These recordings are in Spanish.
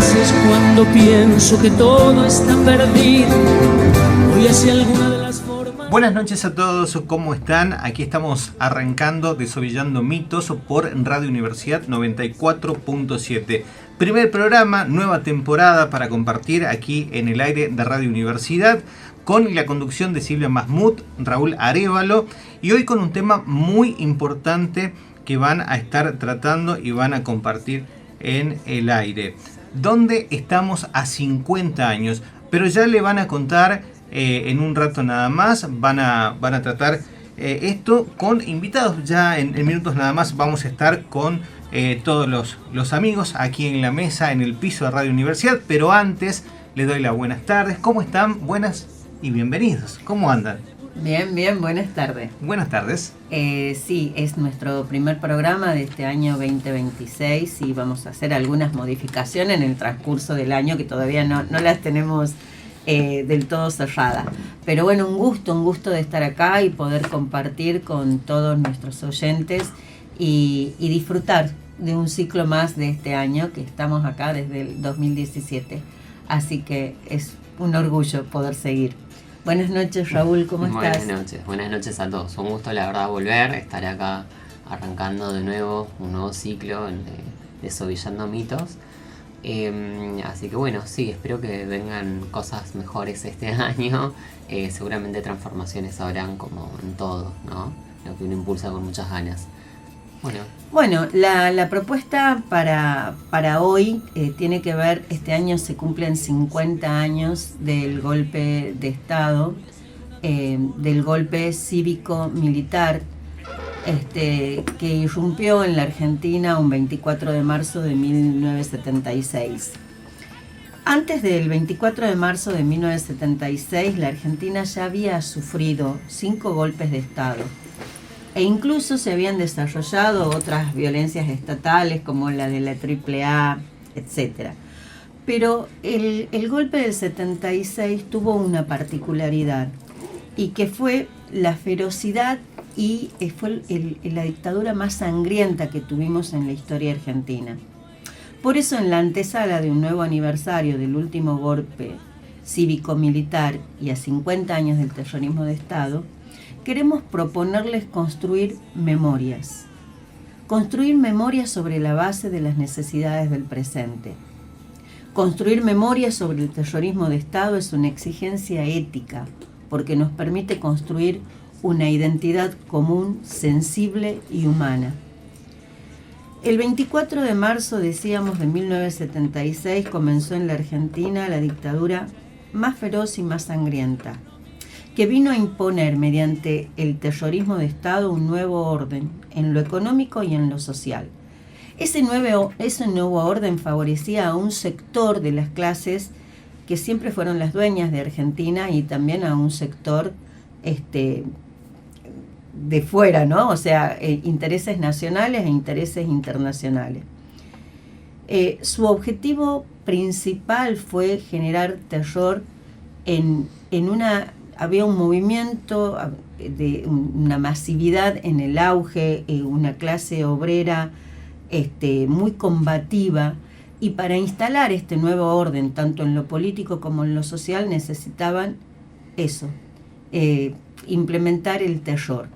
veces cuando pienso que todo está perdido, voy hacia alguna de las formas... Buenas noches a todos, ¿cómo están? Aquí estamos arrancando Desovillando Mitos por Radio Universidad 94.7. Primer programa, nueva temporada para compartir aquí en el aire de Radio Universidad, con la conducción de Silvia Mahmoud, Raúl Arévalo, y hoy con un tema muy importante que van a estar tratando y van a compartir en el aire. ¿Dónde estamos a 50 años? Pero ya le van a contar en un rato nada más, van a tratar esto con invitados. Ya en minutos nada más vamos a estar con todos los amigos aquí en la mesa, en el piso de Radio Universidad. Pero antes les doy las buenas tardes. ¿Cómo están? Buenas y bienvenidos. ¿Cómo andan? Bien, buenas tardes. Buenas tardes. Sí, es nuestro primer programa de este año 2026 y vamos a hacer algunas modificaciones en el transcurso del año que todavía no las tenemos del todo cerradas. Pero bueno, un gusto de estar acá y poder compartir con todos nuestros oyentes y disfrutar de un ciclo más de este año que estamos acá desde el 2017. Así que es un orgullo poder seguir. Buenas noches, Raúl, ¿cómo estás? Buenas noches a todos. Un gusto, la verdad, volver, estar acá arrancando de nuevo un nuevo ciclo de Desovillando Mitos. Así que bueno, sí, espero que vengan cosas mejores este año. Seguramente transformaciones habrán como en todo, ¿no? Lo que uno impulsa con muchas ganas. Bueno, la propuesta para hoy tiene que ver, este año se cumplen 50 años del golpe de Estado, del golpe cívico-militar que irrumpió en la Argentina un 24 de marzo de 1976. Antes del 24 de marzo de 1976, la Argentina ya había sufrido 5 golpes de Estado. E incluso se habían desarrollado otras violencias estatales como la de la AAA, etc. Pero el golpe del 76 tuvo una particularidad y que fue la ferocidad y fue la dictadura más sangrienta que tuvimos en la historia argentina. Por eso, en la antesala de un nuevo aniversario del último golpe cívico-militar y a 50 años del terrorismo de Estado, queremos proponerles construir memorias sobre la base de las necesidades del presente. Construir memorias sobre el terrorismo de Estado es una exigencia ética, porque nos permite construir una identidad común, sensible y humana. El 24 de marzo, decíamos, de 1976, comenzó en la Argentina la dictadura más feroz y más sangrienta, que vino a imponer mediante el terrorismo de Estado un nuevo orden en lo económico y en lo social. Ese nuevo orden favorecía a un sector de las clases que siempre fueron las dueñas de Argentina y también a un sector de fuera, ¿no? O sea, intereses nacionales e intereses internacionales. Su objetivo principal fue generar terror había un movimiento de una masividad en el auge, una clase obrera muy combativa, y para instalar este nuevo orden, tanto en lo político como en lo social, necesitaban eso, implementar el terror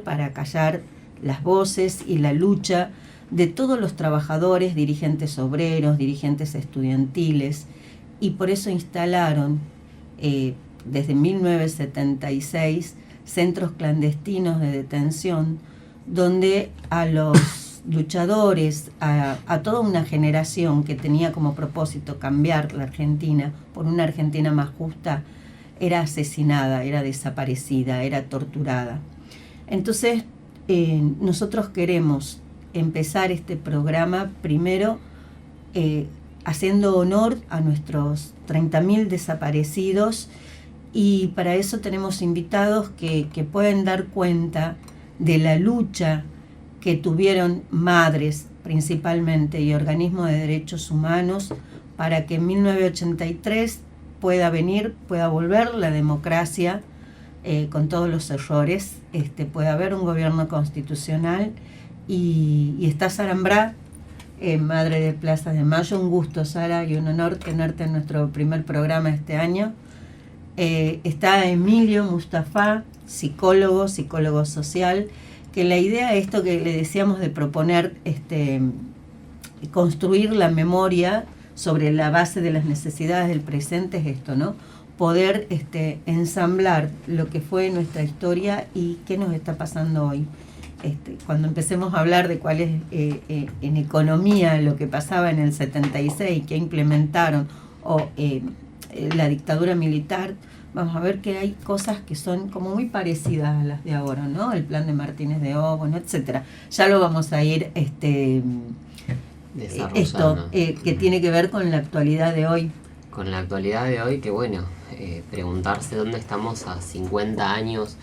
para callar las voces y la lucha de todos los trabajadores, dirigentes obreros, dirigentes estudiantiles, y por eso instalaron desde 1976 centros clandestinos de detención donde a los luchadores, a toda una generación que tenía como propósito cambiar la Argentina por una Argentina más justa, era asesinada, era desaparecida, era torturada. Entonces, nosotros queremos empezar este programa primero haciendo honor a nuestros 30.000 desaparecidos, y para eso tenemos invitados que pueden dar cuenta de la lucha que tuvieron madres principalmente y organismos de derechos humanos para que en 1983 pueda volver la democracia con todos los errores, pueda haber un gobierno constitucional, y está Sarambrá madre de Plaza de Mayo. Un gusto, Sara, y un honor tenerte en nuestro primer programa este año. Está Emilio Mustafa, psicólogo social, que la idea es esto que le decíamos de proponer, construir la memoria sobre la base de las necesidades del presente, es esto, ¿no? Poder ensamblar lo que fue nuestra historia y qué nos está pasando hoy. Cuando empecemos a hablar de cuál es en economía lo que pasaba en el 76, que implementaron, o la dictadura militar, vamos a ver que hay cosas que son como muy parecidas a las de ahora, ¿no? El plan de Martínez de O, bueno, etcétera. Ya lo vamos a ir desarrollando. Que tiene que ver con la actualidad de hoy. Con la actualidad de hoy, que bueno, preguntarse dónde estamos a 50 años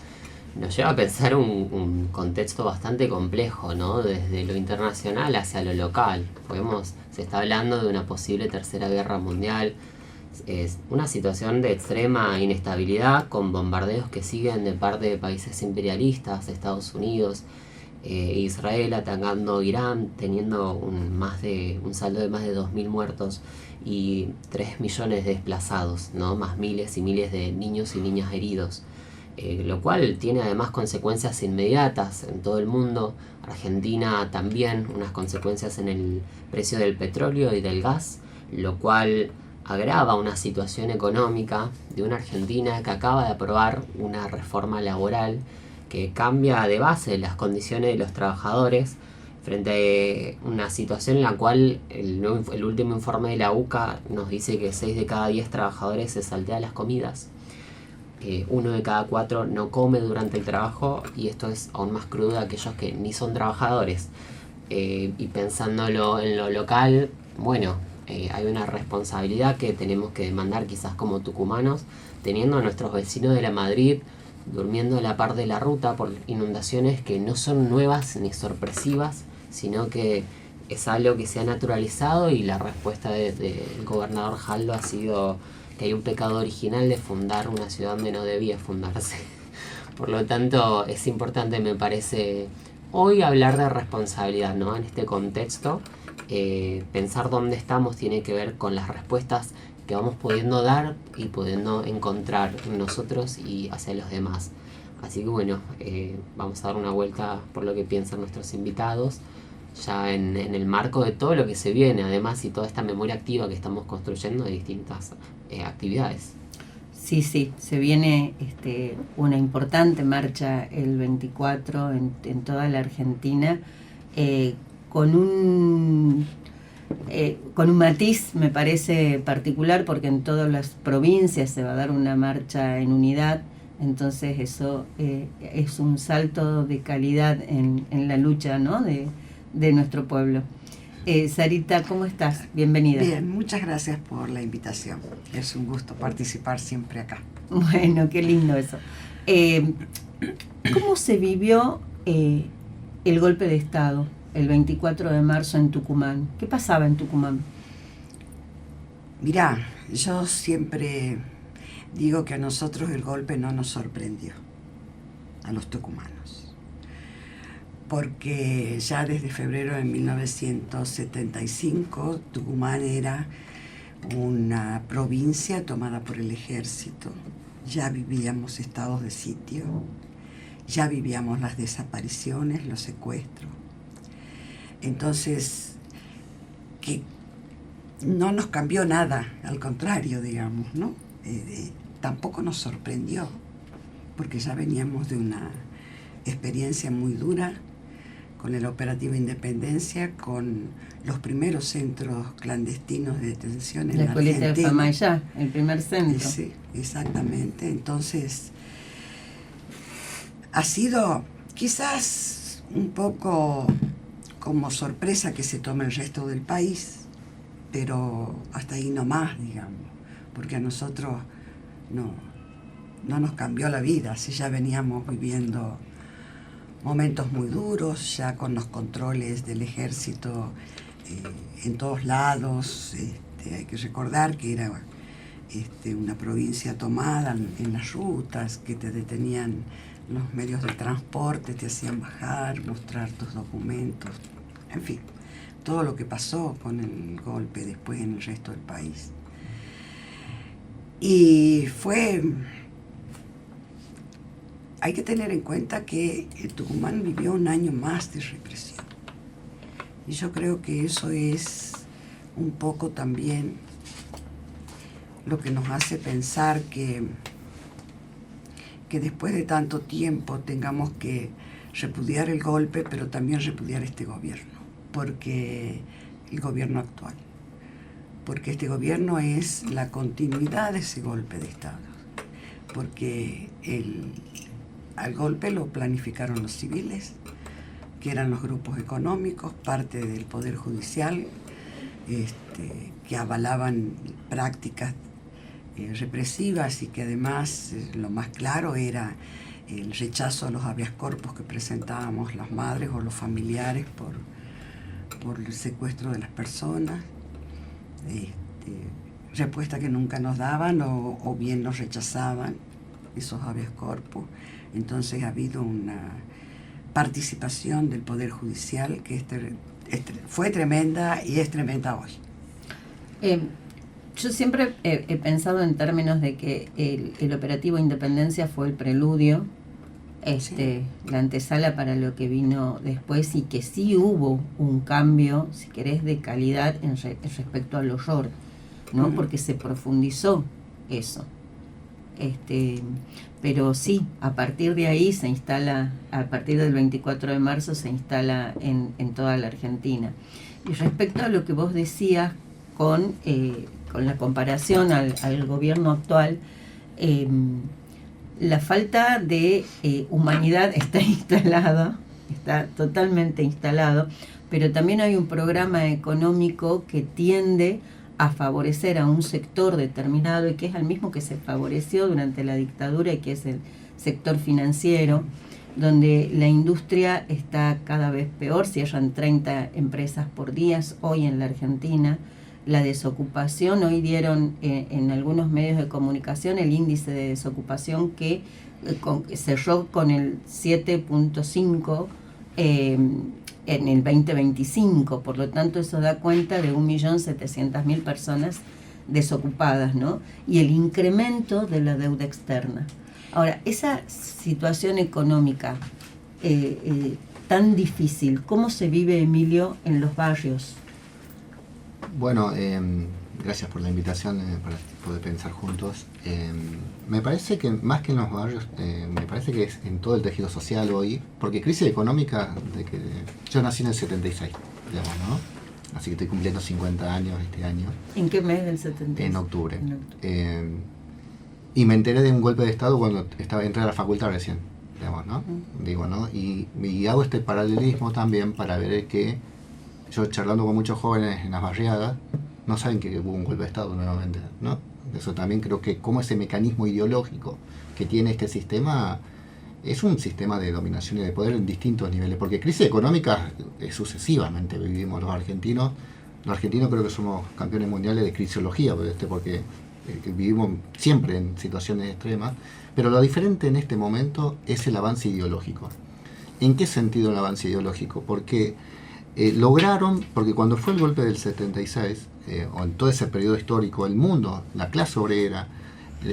nos lleva a pensar un contexto bastante complejo, ¿no? Desde lo internacional hacia lo local. Se está hablando de una posible tercera guerra mundial. Es una situación de extrema inestabilidad, con bombardeos que siguen de parte de países imperialistas, Estados Unidos, Israel atacando Irán, teniendo un saldo de más de 2.000 muertos y 3 millones de desplazados, ¿no? Más miles y miles de niños y niñas heridos, lo cual tiene además consecuencias inmediatas en todo el mundo. Argentina también, unas consecuencias en el precio del petróleo y del gas, lo cual agrava una situación económica de una Argentina que acaba de aprobar una reforma laboral que cambia de base las condiciones de los trabajadores frente a una situación en la cual el último informe de la UCA nos dice que 6 de cada 10 trabajadores se saltean las comidas, 1 de cada 4 no come durante el trabajo, y esto es aún más crudo a aquellos que ni son trabajadores. Y pensándolo en lo local, bueno, hay una responsabilidad que tenemos que demandar quizás como tucumanos, teniendo a nuestros vecinos de la Madrid durmiendo a la par de la ruta por inundaciones que no son nuevas ni sorpresivas, sino que es algo que se ha naturalizado, y la respuesta del gobernador Jaldo ha sido que hay un pecado original de fundar una ciudad donde no debía fundarse. Por lo tanto, es importante, me parece, hoy hablar de responsabilidad, ¿no? En este contexto, pensar dónde estamos tiene que ver con las respuestas que vamos pudiendo dar y pudiendo encontrar nosotros y hacia los demás. Así que bueno, vamos a dar una vuelta por lo que piensan nuestros invitados, ya en el marco de todo lo que se viene, además, y toda esta memoria activa que estamos construyendo de distintas actividades. Sí, se viene una importante marcha el 24 en toda la Argentina, con un matiz, me parece, particular, porque en todas las provincias se va a dar una marcha en unidad. Entonces eso es un salto de calidad en la lucha, ¿no? de nuestro pueblo. Sarita, ¿cómo estás? Bienvenida. Bien, muchas gracias por la invitación. Es un gusto participar siempre acá. Bueno, qué lindo eso. ¿Cómo se vivió el golpe de Estado el 24 de marzo en Tucumán? ¿Qué pasaba en Tucumán? Mirá, yo siempre digo que a nosotros el golpe no nos sorprendió, a los tucumanos, porque ya desde febrero de 1975 Tucumán era una provincia tomada por el ejército, ya vivíamos estados de sitio, ya vivíamos las desapariciones, los secuestros. Entonces, que no nos cambió nada, al contrario, digamos, ¿no? Tampoco nos sorprendió, porque ya veníamos de una experiencia muy dura con el Operativo Independencia, con los primeros centros clandestinos de detención en la Argentina. La escuelita de Famayá, el primer centro. Sí, exactamente. Entonces, ha sido quizás un poco como sorpresa que se tome el resto del país, pero hasta ahí nomás, digamos, porque a nosotros no nos cambió la vida, si ya veníamos viviendo momentos muy duros, ya con los controles del ejército en todos lados. Hay que recordar que era una provincia tomada en las rutas, que te detenían los medios de transporte, te hacían bajar, mostrar tus documentos, en fin, todo lo que pasó con el golpe después en el resto del país. Y hay que tener en cuenta que Tucumán vivió un año más de represión. Y yo creo que eso es un poco también lo que nos hace pensar que después de tanto tiempo tengamos que repudiar el golpe, pero también repudiar este gobierno, porque el gobierno actual, porque este gobierno es la continuidad de ese golpe de Estado, porque al golpe lo planificaron los civiles, que eran los grupos económicos, parte del Poder Judicial, que avalaban prácticas represivas y que además lo más claro era el rechazo a los habeas corpus que presentábamos las madres o los familiares por el secuestro de las personas, respuesta que nunca nos daban o bien nos rechazaban esos habeas corpus. Entonces ha habido una participación del Poder Judicial que fue tremenda y es tremenda hoy. Yo siempre he pensado en términos de que el operativo Independencia fue el preludio, Sí. la antesala para lo que vino después, y que sí hubo un cambio, si querés, de calidad respecto al horror, ¿no? Uh-huh. Porque se profundizó eso. Pero sí, a partir de ahí se instala, a partir del 24 de marzo se instala en toda la Argentina. Y respecto a lo que vos decías con la comparación al gobierno actual, la falta de humanidad está instalada, está totalmente instalado, pero también hay un programa económico que tiende a favorecer a un sector determinado y que es el mismo que se favoreció durante la dictadura y que es el sector financiero, donde la industria está cada vez peor, cierran 30 empresas por día hoy en la Argentina. La desocupación, hoy dieron en algunos medios de comunicación el índice de desocupación que cerró con el 7.5 en el 2025, por lo tanto eso da cuenta de 1.700.000 personas desocupadas, ¿no? Y el incremento de la deuda externa. Ahora, esa situación económica tan difícil, ¿cómo se vive, Emilio, en los barrios? Bueno, gracias por la invitación para poder pensar juntos. Me parece que más que en los barrios, me parece que es en todo el tejido social hoy, porque crisis económica, yo nací en el 76, digamos, ¿no? Así que estoy cumpliendo 50 años este año. ¿En qué mes del 76? En octubre. Y me enteré de un golpe de Estado cuando entré a la facultad recién, digamos, ¿no? Digo, ¿no? Y hago este paralelismo también para ver que yo, charlando con muchos jóvenes en las barriadas, no saben que hubo un golpe de Estado nuevamente, ¿no? Eso también creo que como ese mecanismo ideológico que tiene este sistema es un sistema de dominación y de poder en distintos niveles, porque crisis económica sucesivamente vivimos los argentinos. Los argentinos creo que somos campeones mundiales de crisiología, porque vivimos siempre en situaciones extremas, pero lo diferente en este momento es el avance ideológico. ¿En qué sentido el avance ideológico? Porque lograron, porque cuando fue el golpe del 76, o en todo ese periodo histórico, el mundo, la clase obrera,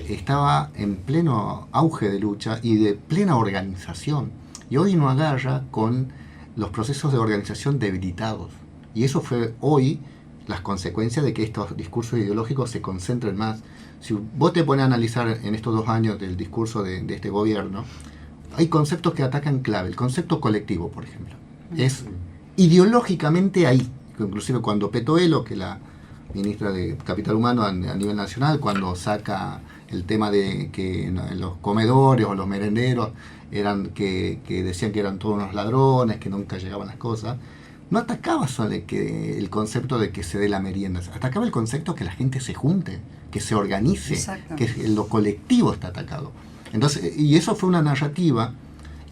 estaba en pleno auge de lucha y de plena organización. Y hoy nos agarra con los procesos de organización debilitados. Y eso fue hoy las consecuencias de que estos discursos ideológicos se concentren más. Si vos te pones a analizar en estos 2 años del discurso de este gobierno, hay conceptos que atacan clave. El concepto colectivo, por ejemplo, es ideológicamente ahí. Inclusive cuando Petoelo, que la ministra de Capital Humano a nivel nacional, cuando saca el tema de que los comedores o los merenderos que decían que eran todos unos ladrones, que nunca llegaban las cosas, no atacaba solo el concepto de que se dé la merienda, atacaba el concepto que la gente se junte, que se organice, que lo colectivo está atacado. Entonces, y eso fue una narrativa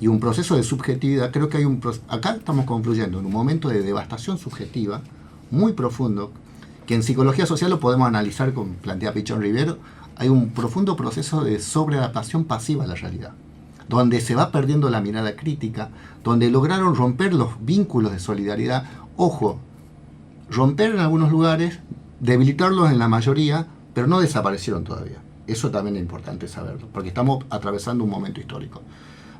y un proceso de subjetividad. Creo que acá estamos concluyendo en un momento de devastación subjetiva muy profundo, que en psicología social lo podemos analizar, con plantea Pichón Rivero. Hay un profundo proceso de sobreadaptación pasiva a la realidad, donde se va perdiendo la mirada crítica, donde lograron romper los vínculos de solidaridad. Ojo, romper en algunos lugares, debilitarlos en la mayoría, pero no desaparecieron todavía. Eso también es importante saberlo, porque estamos atravesando un momento histórico.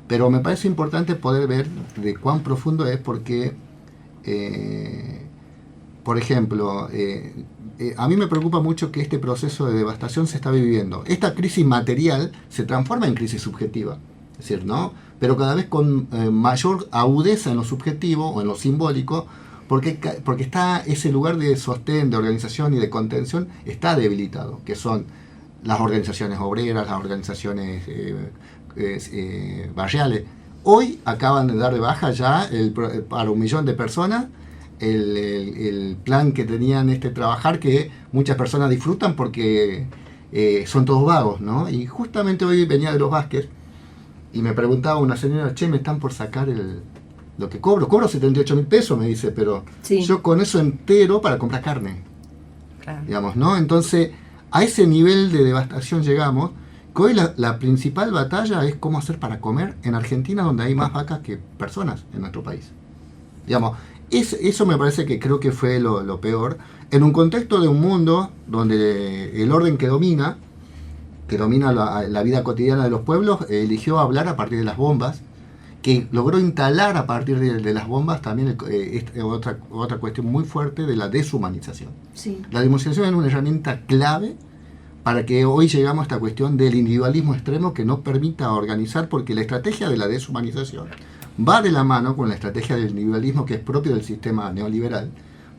Pero me parece importante poder ver de cuán profundo es, porque, por ejemplo, a mí me preocupa mucho que este proceso de devastación se está viviendo. Esta crisis material se transforma en crisis subjetiva, es decir, ¿no? Pero cada vez con mayor agudeza en lo subjetivo o en lo simbólico, porque está ese lugar de sostén, de organización y de contención está debilitado, que son las organizaciones obreras, las organizaciones barriales. Hoy acaban de dar de baja ya para 1 millón de personas el plan que tenían trabajar, que muchas personas disfrutan porque son todos vagos, ¿no? Y justamente hoy venía de los Vázquez y me preguntaba una señora, che, me están por sacar lo que cobro 78.000 pesos, me dice, pero sí, yo con eso entero para comprar carne, claro, digamos, ¿no? Entonces, a ese nivel de devastación llegamos, que hoy la principal batalla es cómo hacer para comer en Argentina, donde hay más vacas que personas en nuestro país. Digamos, eso me parece que creo que fue lo peor, en un contexto de un mundo donde el orden que domina la vida cotidiana de los pueblos, eligió hablar a partir de las bombas, que logró instalar a partir de las bombas también otra cuestión muy fuerte de la deshumanización. Sí. La deshumanización es una herramienta clave para que hoy llegamos a esta cuestión del individualismo extremo que no permita organizar, porque la estrategia de la deshumanización va de la mano con la estrategia del individualismo que es propio del sistema neoliberal,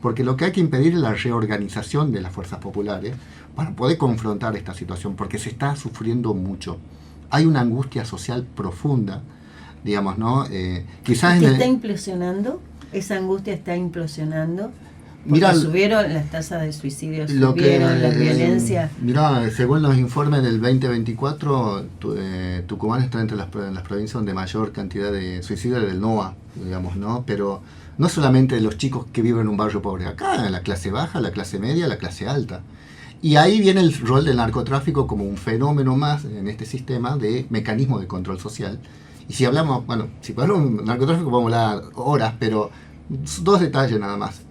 porque lo que hay que impedir es la reorganización de las fuerzas populares para poder confrontar esta situación, porque se está sufriendo mucho. Hay una angustia social profunda, digamos, ¿no? Quizás ¿está implosionando? ¿Esa angustia está implosionando? Mirá, subieron las tasas de suicidio, subieron la violencia. Mirá, según los informes del 2024, Tucumán está entre las provincias donde mayor cantidad de suicidios del NOA, digamos, ¿no? Pero no solamente los chicos que viven en un barrio pobre, acá en la clase baja, la clase media, la clase alta. Y ahí viene el rol del narcotráfico como un fenómeno más en este sistema de mecanismo de control social. Y si hablamos, si hablamos de narcotráfico podemos hablar horas, pero 2 detalles nada más.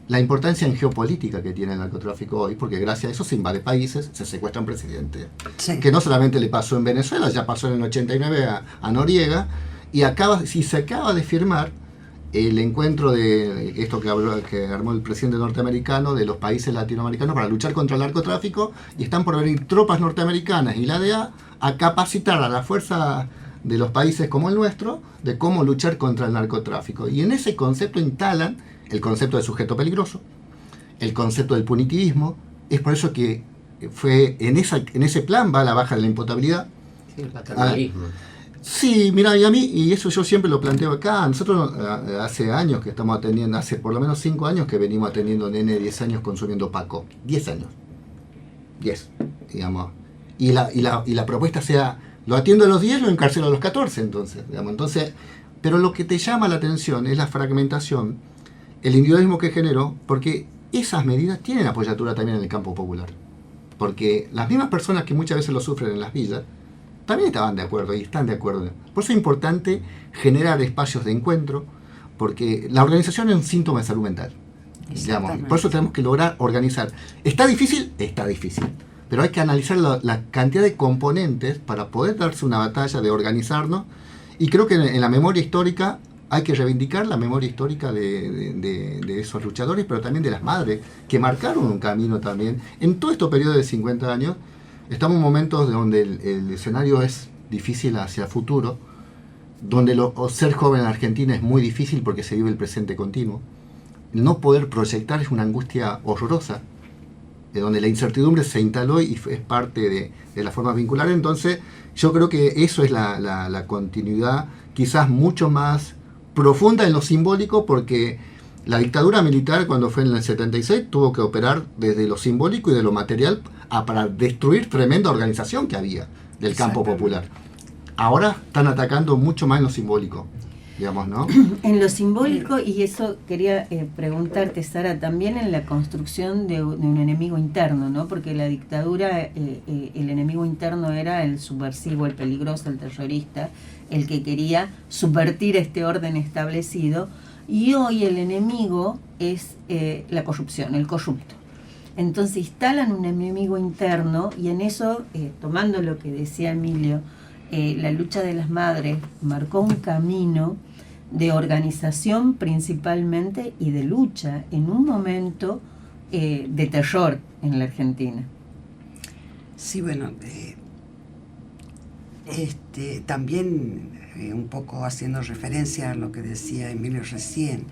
La importancia en geopolítica que tiene el narcotráfico hoy, porque gracias a eso se invade países, se secuestran presidentes. Sí. Que no solamente le pasó en Venezuela, ya pasó en el 89 a Noriega, y se acaba de firmar el encuentro de esto que armó el presidente norteamericano de los países latinoamericanos para luchar contra el narcotráfico, y están por venir tropas norteamericanas y la DEA a capacitar a la fuerza de los países como el nuestro de cómo luchar contra el narcotráfico. Y en ese concepto instalan el concepto de sujeto peligroso, el concepto del punitivismo. Es por eso que fue en ese plan va la baja de la imputabilidad. Sí, el paternalismo. Sí, mira, y eso yo siempre lo planteo acá. Nosotros hace años que estamos atendiendo, hace por lo menos 5 años que venimos atendiendo nene de 10 años consumiendo Paco. 10 años. 10, digamos. Y la propuesta sea, lo atiendo a los 10, lo encarcelo a los 14, entonces, digamos. Entonces, pero lo que te llama la atención es la fragmentación, el individualismo que generó, porque esas medidas tienen apoyatura también en el campo popular. Porque las mismas personas que muchas veces lo sufren en las villas, también estaban de acuerdo y están de acuerdo. Por eso es importante generar espacios de encuentro, porque la organización es un síntoma de salud mental. Digamos, por eso tenemos que lograr organizar. ¿Está difícil? Está difícil. Pero hay que analizar la cantidad de componentes para poder darse una batalla de organizarnos. Y creo que en la memoria histórica hay que reivindicar la memoria histórica de esos luchadores, pero también de las madres, que marcaron un camino también. En todo este periodo de 50 años, estamos en momentos donde el escenario es difícil hacia el futuro, donde ser joven en Argentina es muy difícil porque se vive el presente continuo. No poder proyectar es una angustia horrorosa, de donde la incertidumbre se instaló y es parte de las formas vinculares. Entonces, yo creo que eso es la continuidad, quizás mucho más profunda en lo simbólico, porque la dictadura militar, cuando fue en el 76, tuvo que operar desde lo simbólico y de lo material para destruir tremenda organización que había del campo popular. Ahora están atacando mucho más en lo simbólico, digamos, ¿no? En lo simbólico, y eso quería preguntarte, Sara, también en la construcción de un enemigo interno, ¿no? Porque la dictadura, el enemigo interno era el subversivo, el peligroso, el terrorista, el que quería subvertir este orden establecido. y hoy el enemigo es la corrupción, el corrupto. Entonces instalan un enemigo interno y en eso, tomando lo que decía Emilio, la lucha de las madres marcó un camino de organización principalmente y de lucha en un momento de terror en la Argentina. Sí, bueno, también un poco haciendo referencia a lo que decía Emilio recién,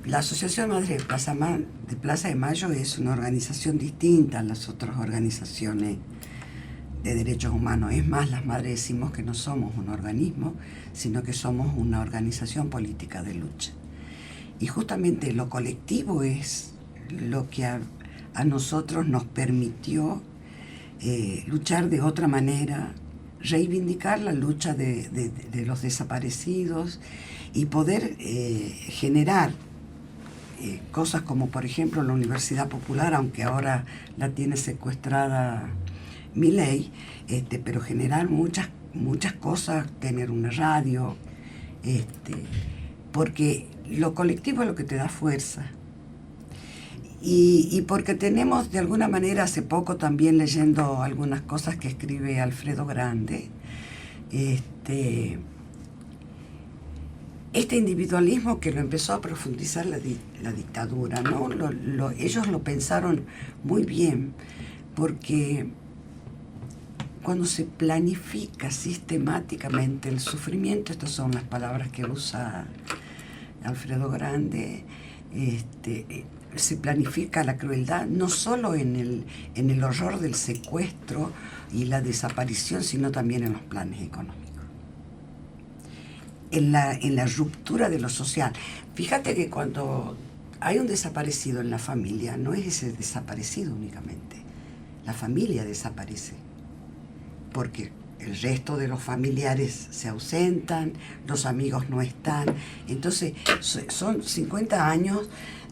la Asociación Madres de Plaza de Mayo es una organización distinta a las otras organizaciones de derechos humanos. Es más, las madres decimos que no somos un organismo, sino que somos una organización política de lucha. Y justamente lo colectivo es lo que a nosotros nos permitió luchar de otra manera, reivindicar la lucha de los desaparecidos y poder generar cosas como, por ejemplo, la Universidad Popular, aunque ahora la tiene secuestrada Milei, pero generar muchas cosas, tener una radio, porque lo colectivo es lo que te da fuerza. Y porque tenemos de alguna manera, hace poco también leyendo algunas cosas que escribe Alfredo Grande, este individualismo que lo empezó a profundizar la dictadura, ¿no? Ellos lo pensaron muy bien, porque cuando se planifica sistemáticamente el sufrimiento, estas son las palabras que usa Alfredo Grande, se planifica la crueldad no solo en el horror del secuestro y la desaparición, sino también en los planes económicos, en la ruptura de lo social. Fíjate que cuando hay un desaparecido en la familia, no es ese desaparecido únicamente, la familia desaparece, porque el resto de los familiares se ausentan, los amigos no están. Entonces son 50 años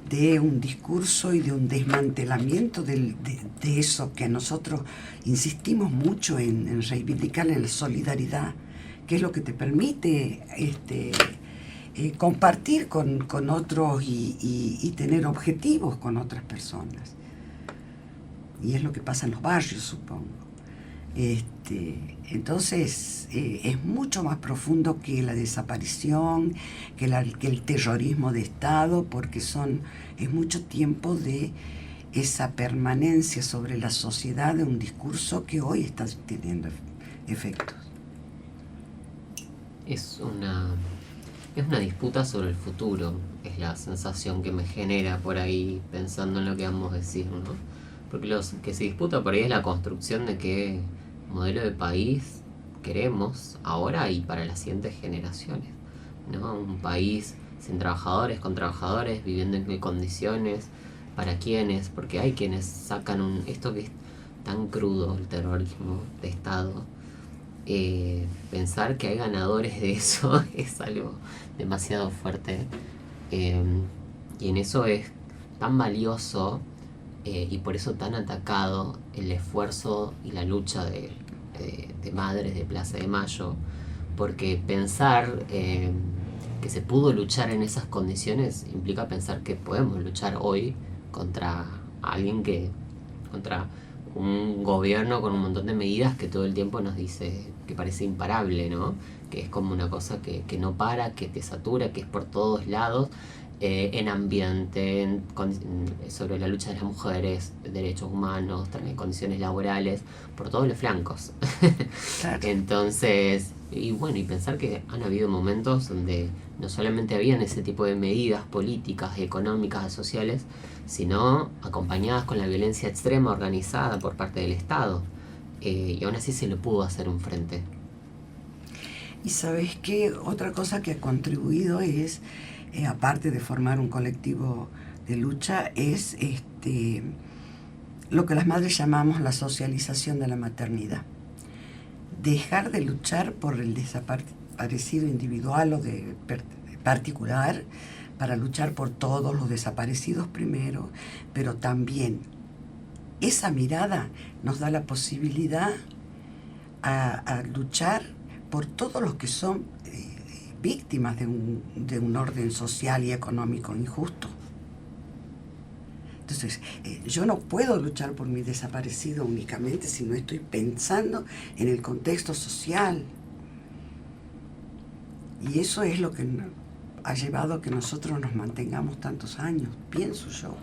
de un discurso y de un desmantelamiento de eso que nosotros insistimos mucho en reivindicar, en la solidaridad, que es lo que te permite compartir con otros y tener objetivos con otras personas. Y es lo que pasa en los barrios, supongo. Entonces es mucho más profundo que la desaparición, que el terrorismo de Estado, porque es mucho tiempo de esa permanencia sobre la sociedad de un discurso que hoy está teniendo efectos. Es una disputa sobre el futuro, es la sensación que me genera por ahí pensando en lo que vamos a decir, ¿no? Porque lo que se disputa por ahí es la construcción de qué modelo de país queremos ahora y para las siguientes generaciones, ¿no? Un país sin trabajadores, con trabajadores, viviendo en qué condiciones, para quiénes, porque hay quienes sacan esto que es tan crudo, el terrorismo de Estado. Pensar que hay ganadores de eso es algo demasiado fuerte, y en eso es tan valioso y por eso tan atacado el esfuerzo y la lucha de madres de Plaza de Mayo, porque pensar que se pudo luchar en esas condiciones implica pensar que podemos luchar hoy contra contra un gobierno con un montón de medidas que todo el tiempo nos dice que parece imparable, ¿no? Que es como una cosa que no para, que te satura, que es por todos lados, en ambiente, sobre la lucha de las mujeres, derechos humanos, también condiciones laborales, por todos los flancos. Claro. Entonces, y pensar que han habido momentos donde no solamente habían ese tipo de medidas políticas, económicas, sociales, sino acompañadas con la violencia extrema organizada por parte del Estado, y aún así se le pudo hacer un frente. Y ¿sabes qué? Otra cosa que ha contribuido es, aparte de formar un colectivo de lucha, es lo que las madres llamamos la socialización de la maternidad. Dejar de luchar por el desaparecido individual o de particular, para luchar por todos los desaparecidos primero, pero también esa mirada nos da la posibilidad a luchar por todos los que son víctimas de un orden social y económico injusto. Entonces, yo no puedo luchar por mi desaparecido únicamente si no estoy pensando en el contexto social. Y eso es lo que ha llevado a que nosotros nos mantengamos tantos años, pienso yo.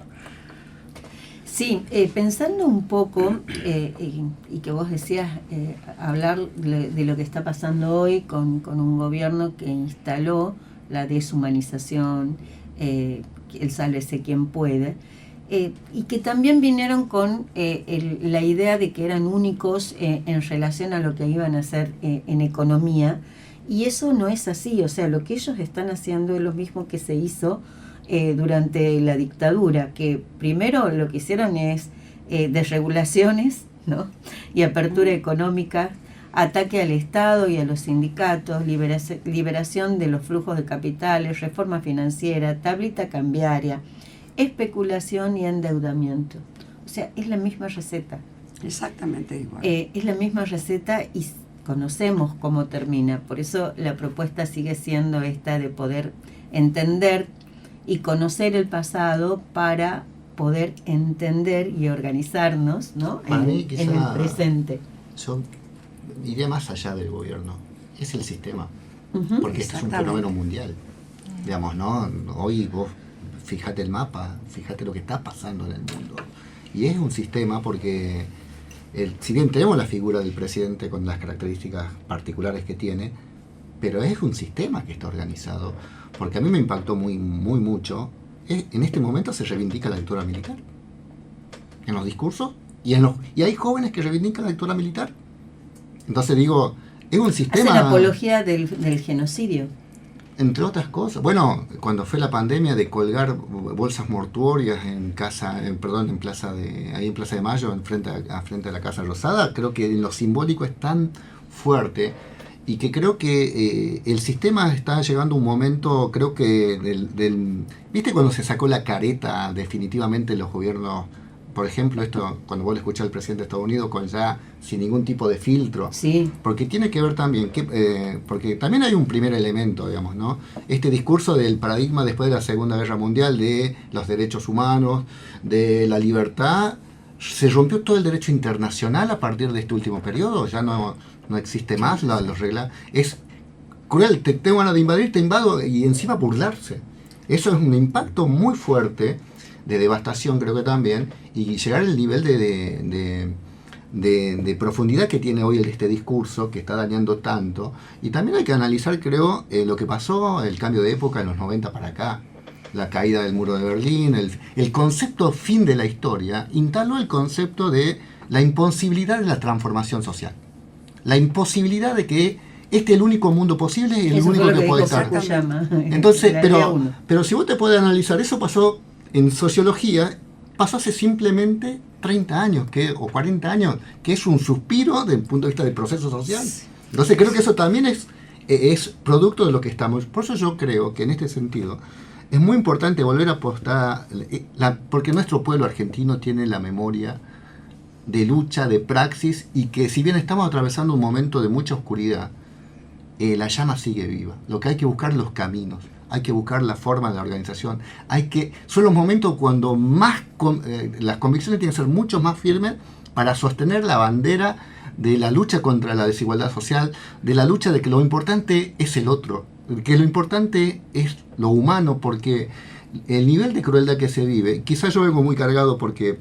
Sí, pensando un poco, y que vos decías, hablar de lo que está pasando hoy con un gobierno que instaló la deshumanización, el sálvese quien puede, y que también vinieron con la idea de que eran únicos en relación a lo que iban a hacer en economía, y eso no es así. O sea, lo que ellos están haciendo es lo mismo que se hizo durante la dictadura, que primero lo que hicieron es desregulaciones, ¿no? Y apertura económica, ataque al Estado y a los sindicatos, liberación de los flujos de capitales, reforma financiera, tablita cambiaria, especulación y endeudamiento. O sea, es la misma receta. Exactamente igual. Es la misma receta y conocemos cómo termina. Por eso la propuesta sigue siendo esta de poder entender y conocer el pasado para poder entender y organizarnos, ¿no? en el presente. Yo iría más allá del gobierno. Es el sistema. Uh-huh. Porque este es un fenómeno mundial. Digamos, ¿no? Hoy vos fíjate el mapa, fíjate lo que está pasando en el mundo. Y es un sistema porque, si bien tenemos la figura del presidente con las características particulares que tiene, pero es un sistema que está organizado. Porque a mí me impactó mucho. En este momento se reivindica la dictadura militar. En los discursos. Y hay jóvenes que reivindican la dictadura militar. Entonces digo, es un sistema... Hacen apología del genocidio. Entre otras cosas. Bueno, cuando fue la pandemia de colgar bolsas mortuorias en Plaza de Mayo, frente a la Casa Rosada, creo que en lo simbólico es tan fuerte y que creo que el sistema está llegando a un momento, creo que ¿viste cuando se sacó la careta definitivamente los gobiernos? Por ejemplo, esto cuando vos le escuchás al presidente de Estados Unidos sin ningún tipo de filtro. Sí. Porque tiene que ver también, porque también hay un primer elemento, digamos, ¿no? Este discurso del paradigma después de la Segunda Guerra Mundial de los derechos humanos, de la libertad, se rompió todo el derecho internacional a partir de este último periodo, ya no existe más las reglas. Es cruel, tengo ganas de invadir, te invado y encima burlarse. Eso es un impacto muy fuerte de devastación, creo que también, y llegar al nivel de profundidad que tiene hoy este discurso que está dañando tanto. Y también hay que analizar, creo, lo que pasó, el cambio de época en los 90 para acá, la caída del muro de Berlín, el concepto fin de la historia, instaló el concepto de la imposibilidad de la transformación social. La imposibilidad de que este es el único mundo posible y el eso único que puede estar. Entonces, pero si vos te podés analizar, eso pasó en sociología, pasó hace simplemente 30 años o 40 años, que es un suspiro desde el punto de vista del proceso social. Entonces creo que eso también es producto de lo que estamos. Por eso yo creo que en este sentido es muy importante volver a apostar, porque nuestro pueblo argentino tiene la memoria de lucha, de praxis, y que si bien estamos atravesando un momento de mucha oscuridad, la llama sigue viva. Lo que hay que buscar los caminos, hay que buscar la forma de la organización, son los momentos cuando más las convicciones tienen que ser mucho más firmes para sostener la bandera de la lucha contra la desigualdad social, de la lucha de que lo importante es el otro, que lo importante es lo humano, porque el nivel de crueldad que se vive, quizás yo vengo muy cargado porque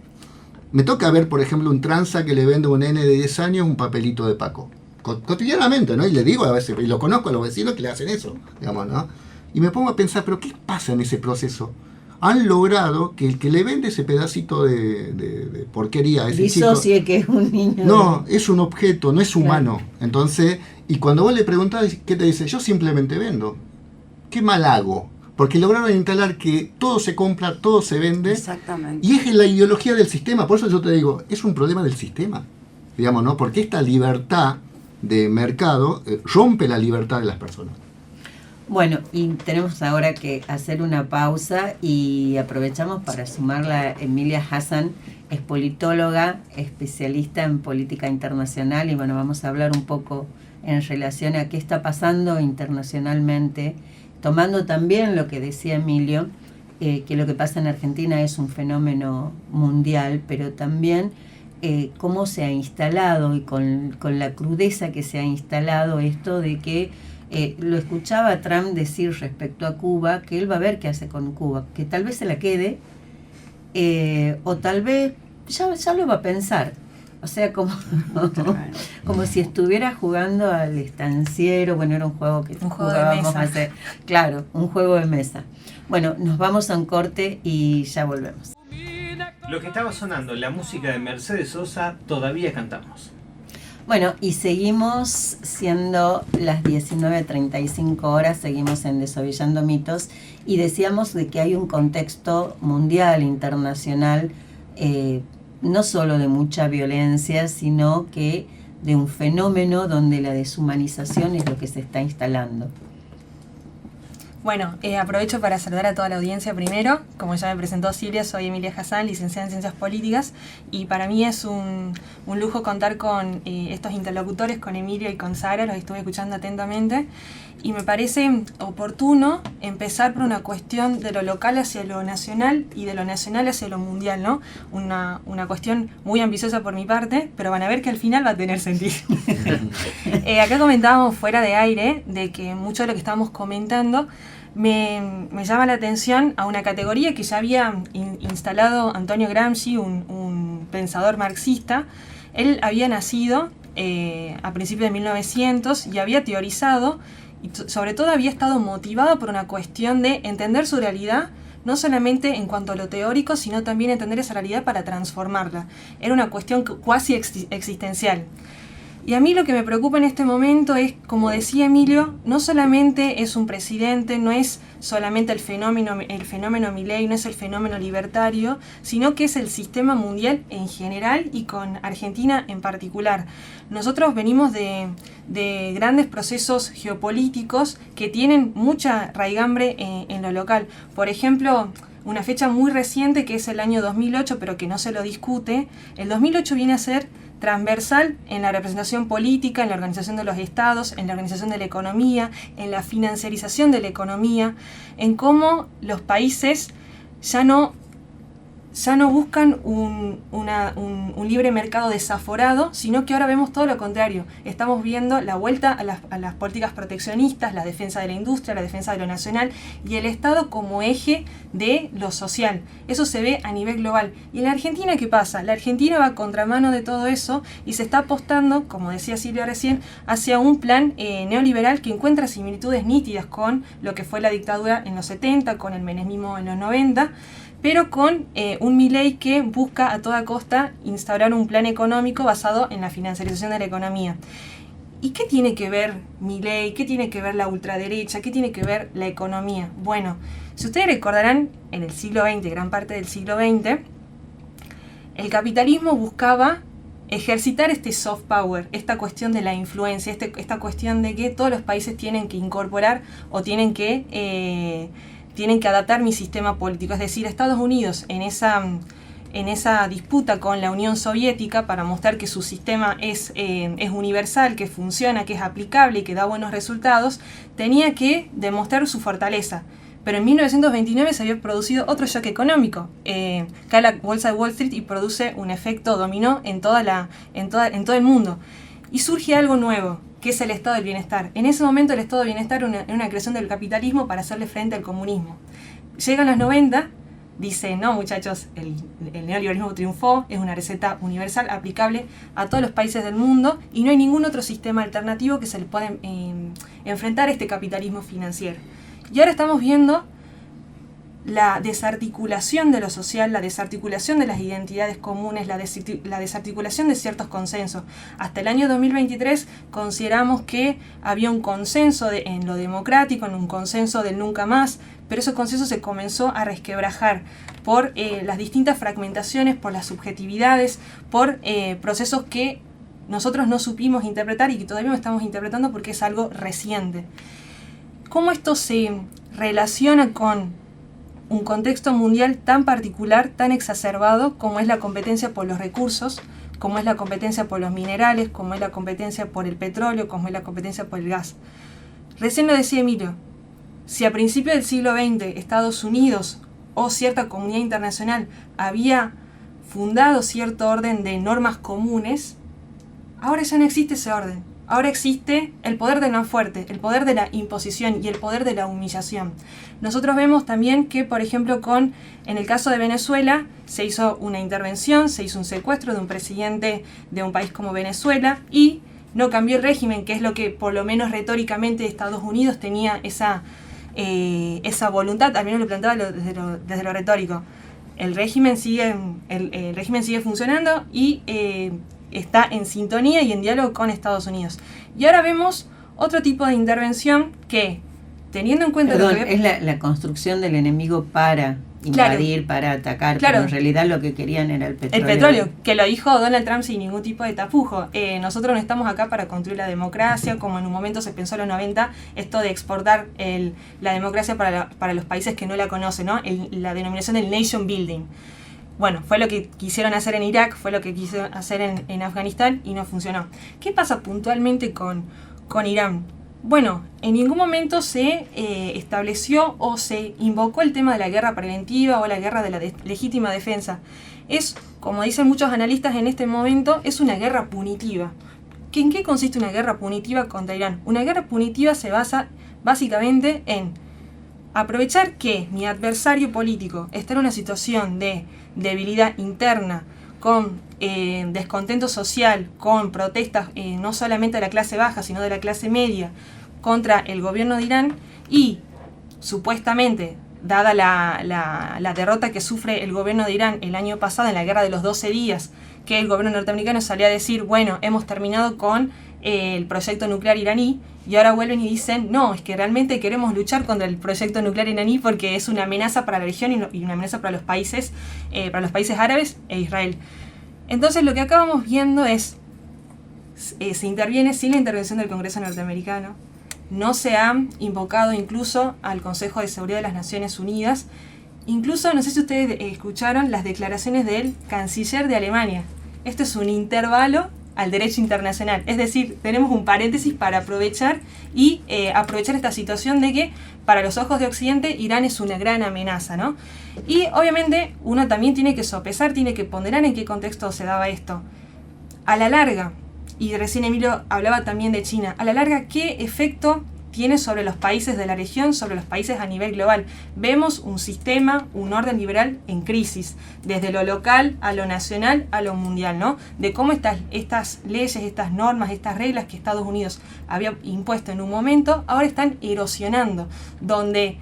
me toca ver, por ejemplo, un tranza que le vende a un nene de 10 años un papelito de Paco. Cotidianamente, ¿no? Y le digo a veces, y lo conozco a los vecinos que le hacen eso, digamos, ¿no? Y me pongo a pensar, ¿pero qué pasa en ese proceso? Han logrado que el que le vende ese pedacito de porquería a ese disocie chico, que es un niño. No, es un objeto, no es humano. Claro. Entonces, y cuando vos le preguntás, ¿qué te dice? Yo simplemente vendo. ¿Qué mal hago? Porque lograron instalar que todo se compra, todo se vende. Exactamente. Y es la ideología del sistema. Por eso yo te digo, es un problema del sistema. Digamos, ¿no? Porque esta libertad de mercado rompe la libertad de las personas. Bueno, y tenemos ahora que hacer una pausa y aprovechamos para sumarla a Emilia Hassan, es politóloga, especialista en política internacional, y bueno, vamos a hablar un poco en relación a qué está pasando internacionalmente, tomando también lo que decía Emilio, que lo que pasa en Argentina es un fenómeno mundial, pero también cómo se ha instalado y con la crudeza que se ha instalado esto de que lo escuchaba Trump decir respecto a Cuba, que él va a ver qué hace con Cuba, que tal vez se la quede, o tal vez ya lo va a pensar. O sea, como si estuviera jugando al estanciero. Bueno, era un juego que jugábamos hace. Claro, un juego de mesa. Bueno, nos vamos a un corte y ya volvemos. Lo que estaba sonando, la música de Mercedes Sosa, Todavía Cantamos. Bueno, y seguimos siendo las 19:35 horas, seguimos en Desovillando Mitos, y decíamos de que hay un contexto mundial, internacional, no solo de mucha violencia, sino que de un fenómeno donde la deshumanización es lo que se está instalando. Bueno, aprovecho para saludar a toda la audiencia primero. Como ya me presentó Silvia, soy Emilia Hassan, licenciada en Ciencias Políticas, y para mí es un lujo contar con estos interlocutores, con Emilio y con Sara, los estuve escuchando atentamente, y me parece oportuno empezar por una cuestión de lo local hacia lo nacional y de lo nacional hacia lo mundial, ¿no? Una cuestión muy ambiciosa por mi parte, pero van a ver que al final va a tener sentido. Acá comentábamos fuera de aire de que mucho de lo que estábamos comentando me llama la atención a una categoría que ya había instalado Antonio Gramsci, un pensador marxista. Él había nacido a principios de 1900 y había teorizado, y sobre todo había estado motivado por una cuestión de entender su realidad, no solamente en cuanto a lo teórico, sino también entender esa realidad para transformarla. Era una cuestión cuasi existencial. Y a mí lo que me preocupa en este momento es, como decía Emilio, no solamente es un presidente, no es solamente el fenómeno Milei, no es el fenómeno libertario, sino que es el sistema mundial en general y con Argentina en particular. Nosotros venimos de grandes procesos geopolíticos que tienen mucha raigambre en lo local. Por ejemplo, una fecha muy reciente que es el año 2008, pero que no se lo discute. El 2008 viene a ser transversal en la representación política, en la organización de los estados, en la organización de la economía, en la financiarización de la economía, en cómo los países ya no buscan un libre mercado desaforado, sino que ahora vemos todo lo contrario. Estamos viendo la vuelta a las políticas proteccionistas, la defensa de la industria, la defensa de lo nacional y el Estado como eje de lo social. Eso se ve a nivel global. ¿Y en la Argentina qué pasa? La Argentina va a contramano de todo eso y se está apostando, como decía Silvia recién, hacia un plan neoliberal que encuentra similitudes nítidas con lo que fue la dictadura en los 70, con el menemismo en los 90, pero con un Milei que busca a toda costa instaurar un plan económico basado en la financiarización de la economía. ¿Y qué tiene que ver Milei? ¿Qué tiene que ver la ultraderecha? ¿Qué tiene que ver la economía? Bueno, si ustedes recordarán, en el siglo XX, gran parte del siglo XX, el capitalismo buscaba ejercitar este soft power, esta cuestión de la influencia, esta cuestión de que todos los países tienen que incorporar o tienen que adaptar mi sistema político. Es decir, Estados Unidos en esa disputa con la Unión Soviética para mostrar que su sistema es universal, que funciona, que es aplicable y que da buenos resultados, tenía que demostrar su fortaleza. Pero en 1929 se había producido otro shock económico. Cae la bolsa de Wall Street y produce un efecto dominó en todo el mundo. Y surge algo nuevo, que es el estado del bienestar. En ese momento el estado del bienestar era una creación del capitalismo para hacerle frente al comunismo. Llegan los 90, dice, no muchachos, el neoliberalismo triunfó, es una receta universal, aplicable a todos los países del mundo y no hay ningún otro sistema alternativo que se le pueda enfrentar a este capitalismo financiero. Y ahora estamos viendo la desarticulación de lo social, la desarticulación de las identidades comunes, la desarticulación de ciertos consensos. Hasta el año 2023 consideramos que había un consenso en lo democrático, en un consenso del nunca más, pero ese consenso se comenzó a resquebrajar por las distintas fragmentaciones, por las subjetividades, por procesos que nosotros no supimos interpretar y que todavía no estamos interpretando porque es algo reciente. ¿Cómo esto se relaciona con un contexto mundial tan particular, tan exacerbado como es la competencia por los recursos, como es la competencia por los minerales, como es la competencia por el petróleo, como es la competencia por el gas. Recién lo decía Emilio, si a principios del siglo XX Estados Unidos o cierta comunidad internacional había fundado cierto orden de normas comunes, ahora ya no existe ese orden. Ahora existe el poder del más fuerte, el poder de la imposición y el poder de la humillación. Nosotros vemos también que, por ejemplo, en el caso de Venezuela, se hizo una intervención, se hizo un secuestro de un presidente de un país como Venezuela y no cambió el régimen, que es lo que por lo menos retóricamente Estados Unidos tenía esa voluntad, al menos lo planteaba desde lo retórico. El régimen sigue funcionando y está en sintonía y en diálogo con Estados Unidos. Y ahora vemos otro tipo de intervención que, teniendo en cuenta... Perdón, es la construcción del enemigo para invadir, para atacar, pero en realidad lo que querían era el petróleo. El petróleo, que lo dijo Donald Trump sin ningún tipo de tapujo. Nosotros no estamos acá para construir la democracia, como en un momento se pensó en los 90, esto de exportar la democracia para los países que no la conocen, ¿no? La denominación del nation building. Bueno, fue lo que quisieron hacer en Irak, fue lo que quisieron hacer en Afganistán y no funcionó. ¿Qué pasa puntualmente con Irán? Bueno, en ningún momento se estableció o se invocó el tema de la guerra preventiva o la guerra de la legítima defensa. Es, como dicen muchos analistas en este momento, es una guerra punitiva. ¿En qué consiste una guerra punitiva contra Irán? Una guerra punitiva se basa básicamente en aprovechar que mi adversario político está en una situación de debilidad interna, con descontento social, con protestas no solamente de la clase baja, sino de la clase media, contra el gobierno de Irán, y supuestamente, dada la derrota que sufre el gobierno de Irán el año pasado en la guerra de los 12 días, que el gobierno norteamericano salía a decir, bueno, hemos terminado con el proyecto nuclear iraní, y ahora vuelven y dicen, no, es que realmente queremos luchar contra el proyecto nuclear iraní porque es una amenaza para la región y una amenaza para los países árabes e Israel. Entonces lo que acabamos viendo es, se interviene sin la intervención del Congreso norteamericano, no se ha invocado incluso al Consejo de Seguridad de las Naciones Unidas, incluso, no sé si ustedes escucharon las declaraciones del canciller de Alemania. Esto es un intervalo al derecho internacional, es decir, tenemos un paréntesis para aprovechar esta situación de que para los ojos de Occidente Irán es una gran amenaza, ¿no? Y obviamente uno también tiene que sopesar, tiene que ponderar en qué contexto se daba esto. A la larga, y recién Emilio hablaba también de China, a la larga, ¿qué efecto tiene sobre los países de la región, sobre los países a nivel global? Vemos un sistema, un orden liberal en crisis, desde lo local a lo nacional a lo mundial, ¿no? De cómo estas leyes, estas normas, estas reglas que Estados Unidos había impuesto en un momento, ahora están erosionando, donde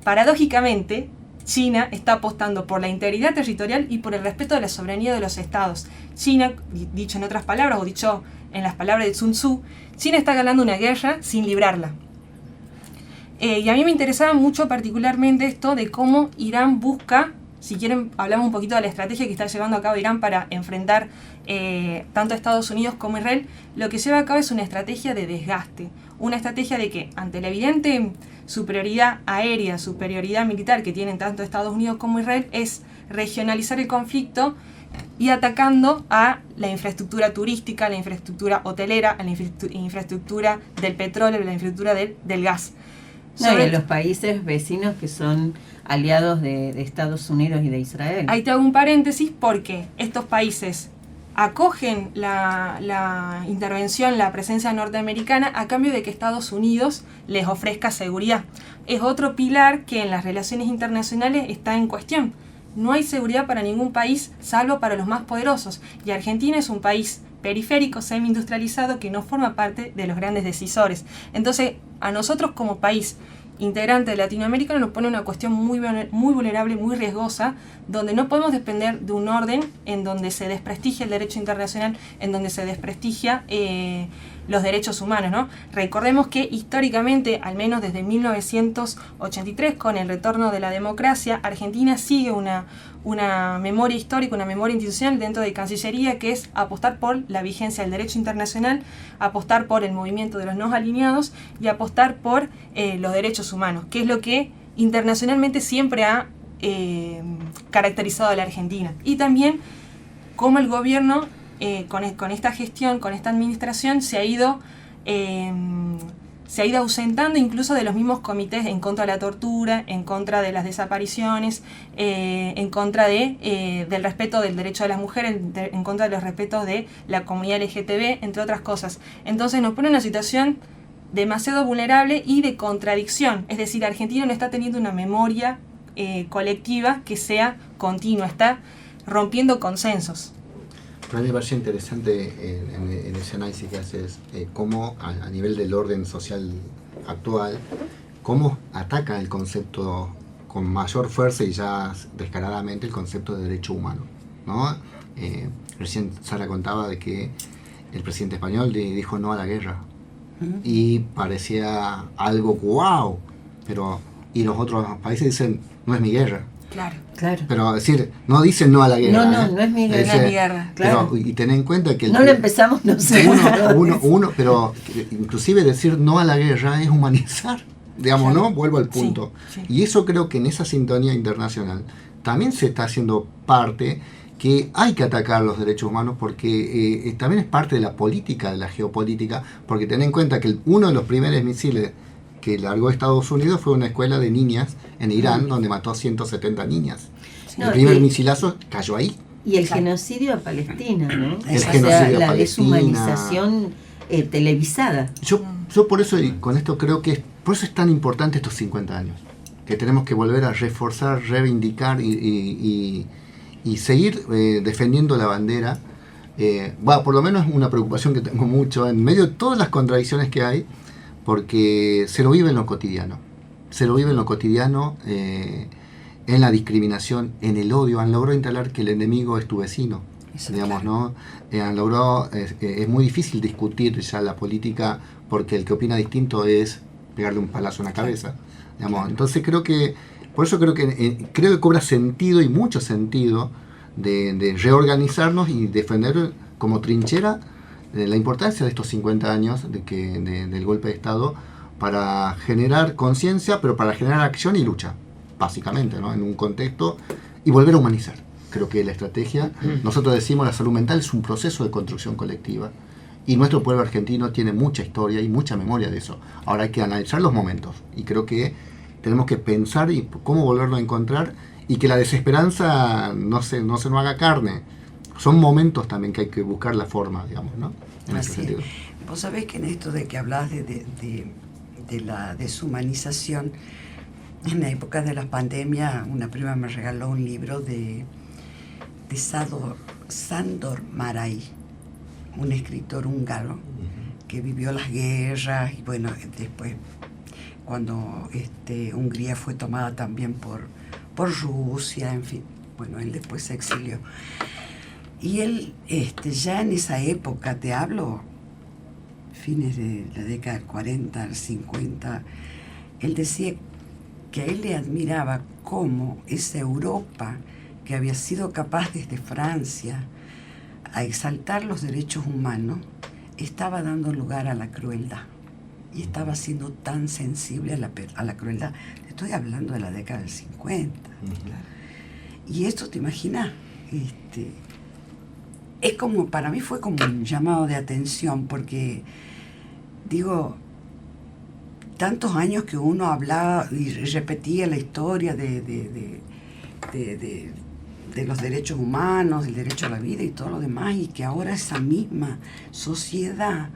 paradójicamente China está apostando por la integridad territorial y por el respeto de la soberanía de los estados. China, dicho en otras palabras, o dicho en las palabras de Sun Tzu, China está ganando una guerra sin librarla. Y a mí me interesaba mucho particularmente esto de cómo Irán busca, si quieren hablamos un poquito de la estrategia que está llevando a cabo Irán para enfrentar tanto a Estados Unidos como a Israel. Lo que lleva a cabo es una estrategia de desgaste, una estrategia de que ante la evidente superioridad aérea, superioridad militar que tienen tanto Estados Unidos como Israel, es regionalizar el conflicto y atacando a la infraestructura turística, a la infraestructura hotelera, a la infraestructura del petróleo, a la infraestructura del gas. No, y los países vecinos que son aliados de Estados Unidos y de Israel. Ahí te hago un paréntesis porque estos países acogen la intervención, la presencia norteamericana a cambio de que Estados Unidos les ofrezca seguridad. Es otro pilar que en las relaciones internacionales está en cuestión. No hay seguridad para ningún país salvo para los más poderosos. Y Argentina es un país periférico, semi-industrializado, que no forma parte de los grandes decisores. Entonces, a nosotros como país integrante de Latinoamérica nos pone una cuestión muy vulnerable, muy riesgosa, donde no podemos depender de un orden en donde se desprestigia el derecho internacional, en donde se desprestigia los derechos humanos, ¿no? Recordemos que históricamente, al menos desde 1983, con el retorno de la democracia, Argentina sigue una memoria histórica, una memoria institucional dentro de Cancillería, que es apostar por la vigencia del derecho internacional, apostar por el movimiento de los no alineados y apostar por los derechos humanos, que es lo que internacionalmente siempre ha caracterizado a la Argentina. Y también cómo el gobierno con esta gestión, con esta administración, se ha ido ausentando incluso de los mismos comités en contra de la tortura, en contra de las desapariciones, en contra del respeto del derecho de las mujeres, en contra de los respetos de la comunidad LGTB, entre otras cosas. Entonces nos pone en una situación demasiado vulnerable y de contradicción. Es decir, Argentina no está teniendo una memoria colectiva que sea continua, está rompiendo consensos. A mí me parece interesante en ese análisis que haces, cómo a nivel del orden social actual, cómo ataca el concepto con mayor fuerza y ya descaradamente el concepto de derecho humano, ¿no? Recién Sara contaba de que el presidente español dijo no a la guerra, y parecía algo wow, pero y los otros países dicen no es mi guerra. Claro. Pero decir, no dicen no a la guerra. No es mi guerra. No es mi guerra, claro. Y ten en cuenta que no lo empezamos nosotros. Pero inclusive decir no a la guerra es humanizar, digamos, claro. ¿no? Vuelvo al punto. Sí. Y eso creo que en esa sintonía internacional también se está haciendo parte, que hay que atacar los derechos humanos porque también es parte de la política, de la geopolítica, porque ten en cuenta que uno de los primeros misiles que largó Estados Unidos fue una escuela de niñas en Irán, donde mató a 170 niñas. El primer misilazo cayó ahí. Y el genocidio a Palestina, ¿no? La deshumanización televisada. Yo por eso, y con esto creo que por eso es tan importante estos 50 años, que tenemos que volver a reforzar, reivindicar y seguir defendiendo la bandera. Por lo menos es una preocupación que tengo mucho, en medio de todas las contradicciones que hay, porque se lo vive en lo cotidiano. En la discriminación, en el odio. Han logrado instalar que el enemigo es tu vecino, digamos, ¿no? Es muy difícil discutir ya la política porque el que opina distinto es pegarle un palazo en la cabeza, digamos. Entonces por eso creo que cobra sentido, y mucho sentido, de reorganizarnos y defender como trinchera la importancia de estos 50 años del golpe de Estado para generar conciencia, pero para generar acción y lucha, básicamente, ¿no? En un contexto, y volver a humanizar. Creo que la estrategia, nosotros decimos, la salud mental es un proceso de construcción colectiva, y nuestro pueblo argentino tiene mucha historia y mucha memoria de eso. Ahora hay que analizar los momentos, y creo que tenemos que pensar y cómo volverlo a encontrar, y que la desesperanza no se nos haga carne. Son momentos también que hay que buscar la forma, digamos, ¿no? En ese sentido. Vos sabés que en esto de que hablás de la deshumanización, en la época de la pandemia, una prima me regaló un libro de Sándor Márai, un escritor húngaro que vivió las guerras, y bueno, después cuando Hungría fue tomada también por Rusia, en fin, bueno, él después se exilió. Y él, ya en esa época, te hablo, fines de la década del 40, del 50, él decía que a él le admiraba cómo esa Europa, que había sido capaz desde Francia a exaltar los derechos humanos, estaba dando lugar a la crueldad. Y estaba siendo tan sensible a la crueldad. Estoy hablando de la década del 50. Y esto, ¿te imaginas? Es como, para mí fue como un llamado de atención, porque digo, tantos años que uno hablaba y repetía la historia de los derechos humanos, del derecho a la vida y todo lo demás, y que ahora esa misma sociedad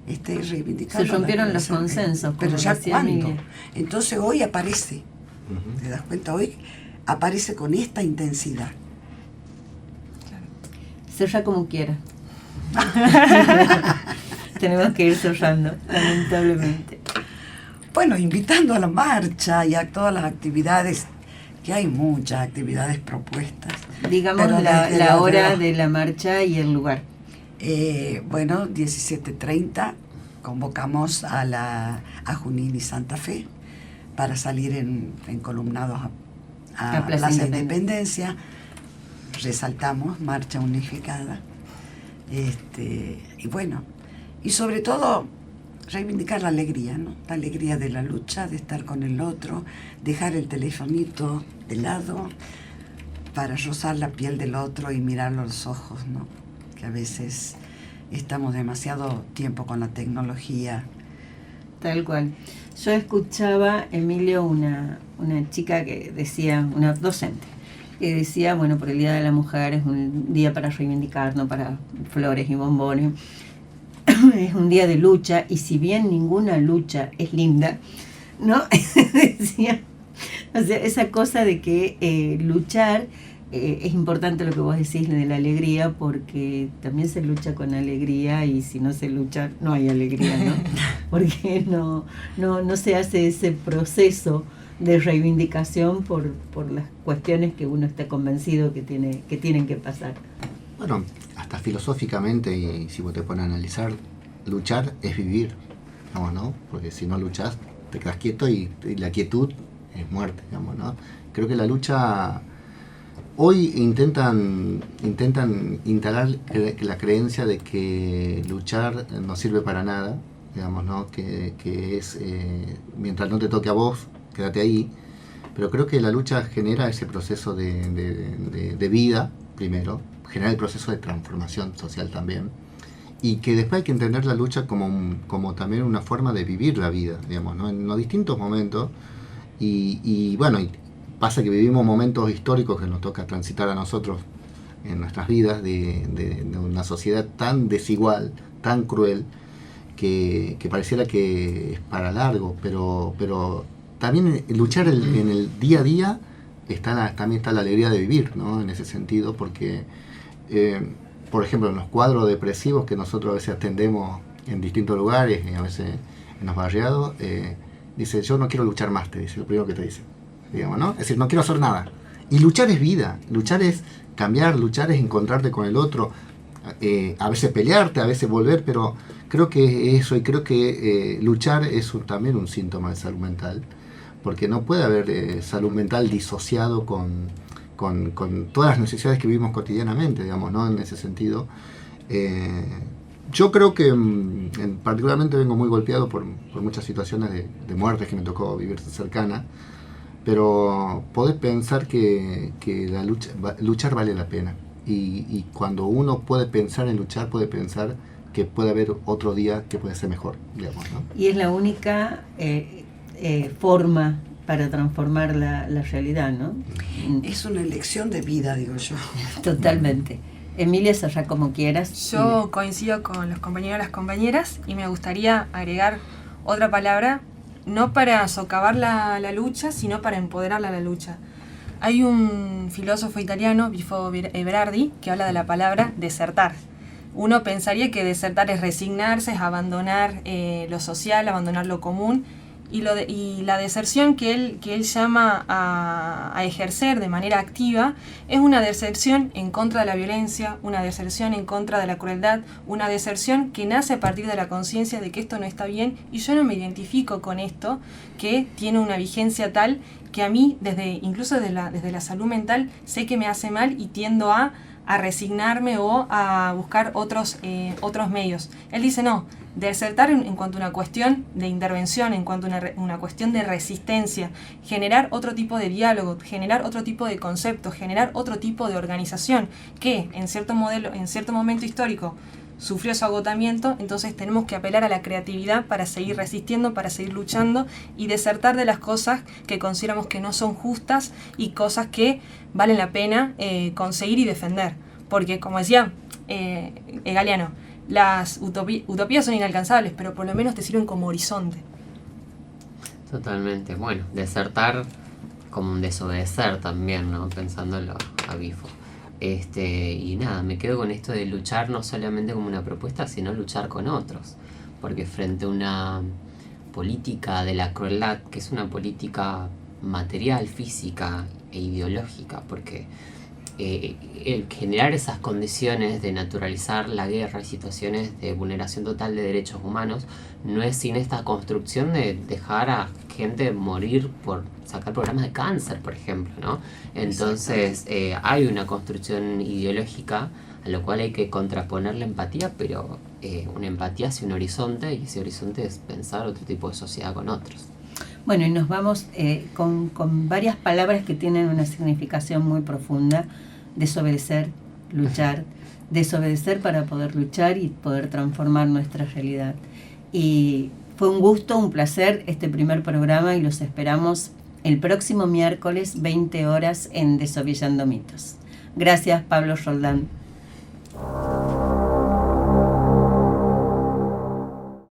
esté reivindicando. Se rompieron los consensos. Pero ya cuándo. Entonces hoy aparece, ¿te das cuenta? Hoy aparece con esta intensidad. Cerra como quiera. Tenemos que ir cerrando, lamentablemente. Bueno, invitando a la marcha y a todas las actividades, que hay muchas actividades propuestas. Digamos la hora de la marcha y el lugar. 17:30 convocamos a Junín y Santa Fe para salir en columnados a Plaza Independencia. Resaltamos marcha unificada, y bueno, y sobre todo reivindicar la alegría, ¿no? La alegría de la lucha, de estar con el otro, dejar el telefonito de lado para rozar la piel del otro y mirarlo a los ojos, ¿no? Que que a veces estamos demasiado tiempo con la tecnología. Tal cual. Yo escuchaba, Emilio, una chica que decía, una docente, que decía, bueno, por el Día de la Mujer es un día para reivindicar, no para flores y bombones. Es un día de lucha, y si bien ninguna lucha es linda, ¿no? Decía, o sea, esa cosa de que luchar, es importante lo que vos decís de la alegría, porque también se lucha con alegría, y si no se lucha no hay alegría, ¿no? Porque no se hace ese proceso de reivindicación por las cuestiones que uno está convencido que tienen que pasar. Bueno, hasta filosóficamente, y si vos te pones a analizar, luchar es vivir, digamos, ¿no? Porque si no luchas te quedas quieto, y la quietud es muerte, digamos, ¿no? Creo que la lucha... Hoy intentan instalar la creencia de que luchar no sirve para nada, digamos, ¿no? Que es, mientras no te toque a vos, quédate ahí. Pero creo que la lucha genera ese proceso de vida, primero, genera el proceso de transformación social también, y que después hay que entender la lucha como también una forma de vivir la vida, digamos, ¿no? En los distintos momentos, y bueno, pasa que vivimos momentos históricos que nos toca transitar a nosotros en nuestras vidas, de una sociedad tan desigual, tan cruel, que pareciera que es para largo, pero también luchar en el día a día también está la alegría de vivir, ¿no? En ese sentido, porque por ejemplo, en los cuadros depresivos que nosotros a veces atendemos en distintos lugares, y a veces en los barriados, dice, yo no quiero luchar más, te dice, lo primero que te dice, digamos, ¿no? Es decir, no quiero hacer nada. Y luchar es vida, luchar es cambiar, luchar es encontrarte con el otro, a veces pelearte, a veces volver, pero creo que eso, y creo que luchar es también un síntoma de salud mental, porque no puede haber salud mental disociado con todas las necesidades que vivimos cotidianamente, digamos, ¿no? En ese sentido, yo creo que particularmente vengo muy golpeado por muchas situaciones de muertes que me tocó vivir cercana, pero poder pensar que luchar vale la pena, y cuando uno puede pensar en luchar, puede pensar que puede haber otro día que puede ser mejor, digamos, ¿no? Y es la única forma para transformar la realidad, ¿no? Es una elección de vida, digo yo. Totalmente. Emilia, cerrá como quieras. Yo coincido con los compañeros y las compañeras, y me gustaría agregar otra palabra, no para socavar la lucha, sino para empoderarla a la lucha. Hay un filósofo italiano, Bifo Berardi, que habla de la palabra desertar. Uno pensaría que desertar es resignarse, es abandonar lo social, abandonar lo común, y la deserción que él llama a ejercer de manera activa es una deserción en contra de la violencia, una deserción en contra de la crueldad, una deserción que nace a partir de la conciencia de que esto no está bien, y yo no me identifico con esto, que tiene una vigencia tal que a mí, incluso desde la salud mental, sé que me hace mal, y tiendo a resignarme o a buscar otros medios. Él dice no, desertar en cuanto a una cuestión de intervención, en cuanto a una cuestión de resistencia, generar otro tipo de diálogo, generar otro tipo de conceptos, generar otro tipo de organización que en cierto momento histórico sufrió su agotamiento. Entonces tenemos que apelar a la creatividad para seguir resistiendo, para seguir luchando, y desertar de las cosas que consideramos que no son justas y cosas que valen la pena conseguir y defender. Porque, como decía Galeano, las utopías son inalcanzables, pero por lo menos te sirven como horizonte. Totalmente. Bueno, desertar como un desobedecer también, ¿no? Pensándolo a Bifo. Y nada, me quedo con esto de luchar no solamente como una propuesta, sino luchar con otros. Porque frente a una política de la crueldad, que es una política material, física e ideológica, porque el generar esas condiciones de naturalizar la guerra y situaciones de vulneración total de derechos humanos no es sin esta construcción de dejar a gente morir por sacar programas de cáncer, por ejemplo, ¿no? Entonces hay una construcción ideológica a lo cual hay que contraponer la empatía, pero una empatía hacia un horizonte, y ese horizonte es pensar otro tipo de sociedad con otros. Bueno, y nos vamos con varias palabras que tienen una significación muy profunda: desobedecer, luchar, desobedecer para poder luchar y poder transformar nuestra realidad. Y fue un gusto, un placer este primer programa y los esperamos el próximo miércoles 20 horas en Desobillando Mitos. Gracias, Pablo Roldán.